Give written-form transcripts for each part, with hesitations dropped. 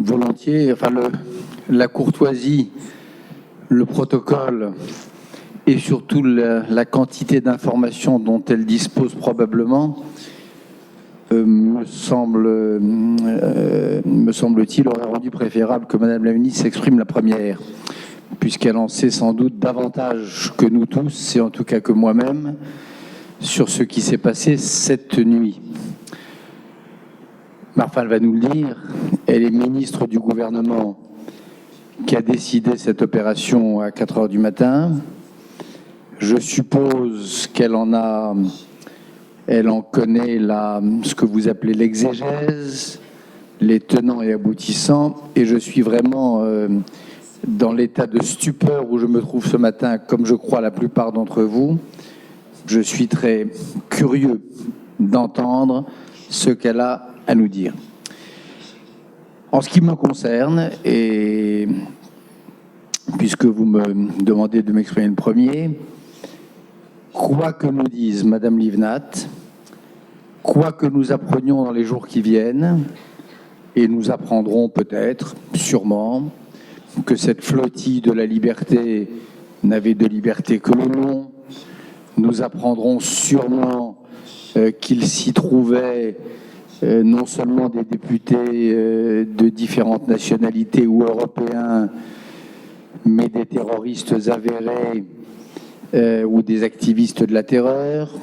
volontiers. Enfin, la courtoisie, le protocole et surtout la quantité d'informations dont elle dispose probablement me semble-t-il, aurait rendu préférable que Madame la ministre s'exprime la première, puisqu'elle en sait sans doute davantage que nous tous, et en tout cas que moi-même, sur ce qui s'est passé cette nuit. Mais enfin, elle va nous le dire, elle est ministre du gouvernement qui a décidé cette opération à 4 heures du matin. Je suppose qu'elle en connaît ce que vous appelez l'exégèse, les tenants et aboutissants, et je suis vraiment dans l'état de stupeur où je me trouve ce matin, comme je crois la plupart d'entre vous. Je suis très curieux d'entendre ce qu'elle a à nous dire. En ce qui me concerne, et puisque vous me demandez de m'exprimer le premier, quoi que nous dise Madame Livnat, quoi que nous apprenions dans les jours qui viennent, et nous apprendrons peut-être, sûrement, que cette flottille de la liberté n'avait de liberté que le nom. Nous apprendrons sûrement qu'il s'y trouvait non seulement des députés de différentes nationalités ou européens, mais des terroristes avérés ou des activistes de la terreur.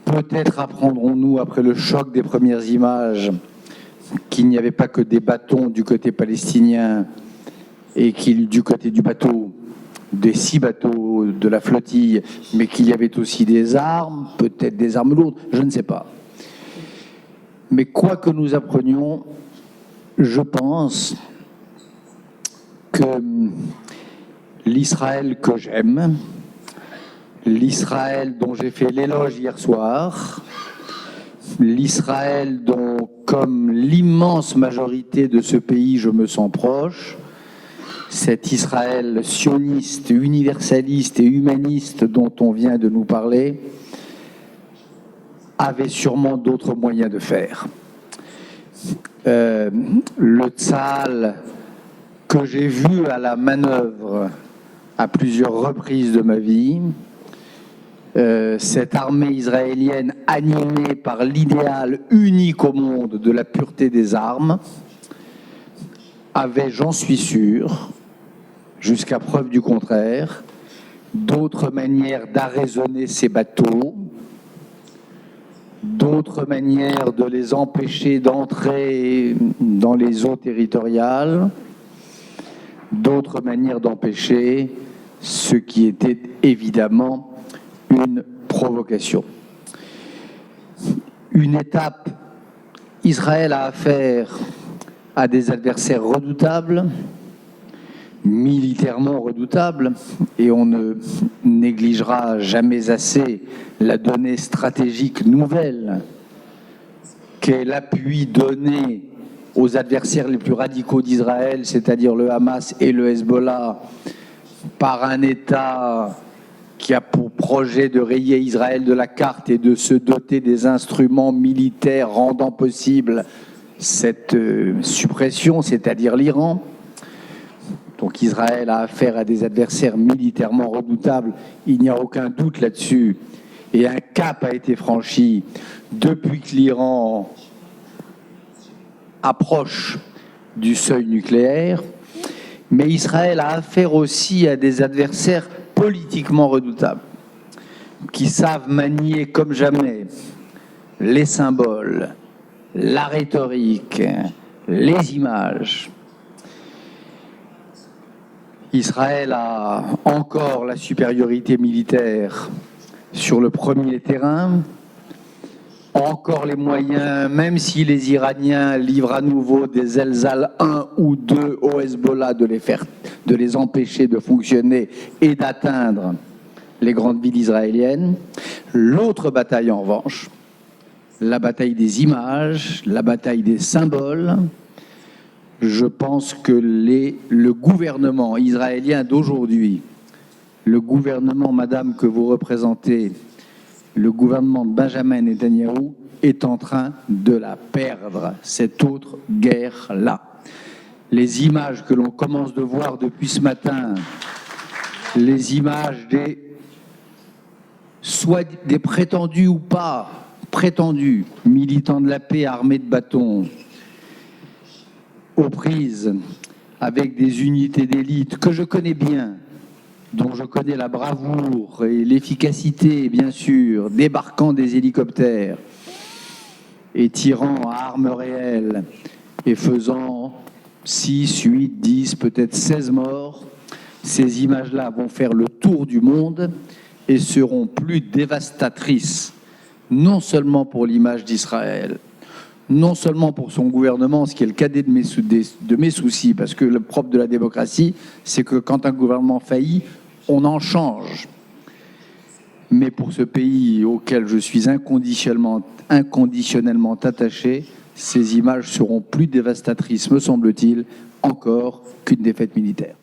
Peut-être apprendrons-nous, après le choc des premières images, qu'il n'y avait pas que des bâtons du côté palestinien et qu'il, du côté du bateau, des 6 bateaux de la flottille, mais qu'il y avait aussi des armes, peut-être des armes lourdes, je ne sais pas. Mais quoi que nous apprenions, je pense que l'Israël que j'aime, l'Israël dont j'ai fait l'éloge hier soir, l'Israël dont, comme l'immense majorité de ce pays, je me sens proche, cet Israël sioniste, universaliste et humaniste dont on vient de nous parler, avait sûrement d'autres moyens de faire. Le Tzahal que j'ai vu à la manœuvre à plusieurs reprises de ma vie, cette armée israélienne animée par l'idéal unique au monde de la pureté des armes, avait, j'en suis sûr, jusqu'à preuve du contraire, d'autres manières d'arraisonner ces bateaux, d'autres manières de les empêcher d'entrer dans les eaux territoriales, d'autres manières d'empêcher ce qui était évidemment une provocation. Une étape, Israël a affaire à des adversaires redoutables, militairement redoutables, et on ne négligera jamais assez la donnée stratégique nouvelle qu'est l'appui donné aux adversaires les plus radicaux d'Israël, c'est-à-dire le Hamas et le Hezbollah, par un État qui a pour projet de rayer Israël de la carte et de se doter des instruments militaires rendant possible cette suppression, c'est-à-dire l'Iran. Donc Israël a affaire à des adversaires militairement redoutables, il n'y a aucun doute là-dessus. Et un cap a été franchi depuis que l'Iran approche du seuil nucléaire. Mais Israël a affaire aussi à des adversaires politiquement redoutables, qui savent manier comme jamais les symboles, la rhétorique, les images. Israël a encore la supériorité militaire sur le premier terrain, encore les moyens, même si les Iraniens livrent à nouveau des Elzal 1 ou 2 au Hezbollah, de les empêcher de fonctionner et d'atteindre les grandes villes israéliennes. L'autre bataille, en revanche, la bataille des images, la bataille des symboles, je pense que le gouvernement israélien d'aujourd'hui, le gouvernement, madame, que vous représentez, le gouvernement de Benjamin Netanyahou, est en train de la perdre, cette autre guerre-là. les images que l'on commence de voir depuis ce matin, les images soit des prétendus ou pas prétendus militants de la paix armés de bâtons, aux prises avec des unités d'élite que je connais bien, dont je connais la bravoure et l'efficacité, bien sûr, débarquant des hélicoptères et tirant à armes réelles et faisant 6, 8, 10, peut-être 16 morts. Ces images-là vont faire le tour du monde et seront plus dévastatrices, non seulement pour l'image d'Israël, non seulement pour son gouvernement, ce qui est le cadet de mes soucis, parce que le propre de la démocratie, c'est que quand un gouvernement faillit, on en change. Mais pour ce pays auquel je suis inconditionnellement attaché, ces images seront plus dévastatrices, me semble-t-il, encore qu'une défaite militaire.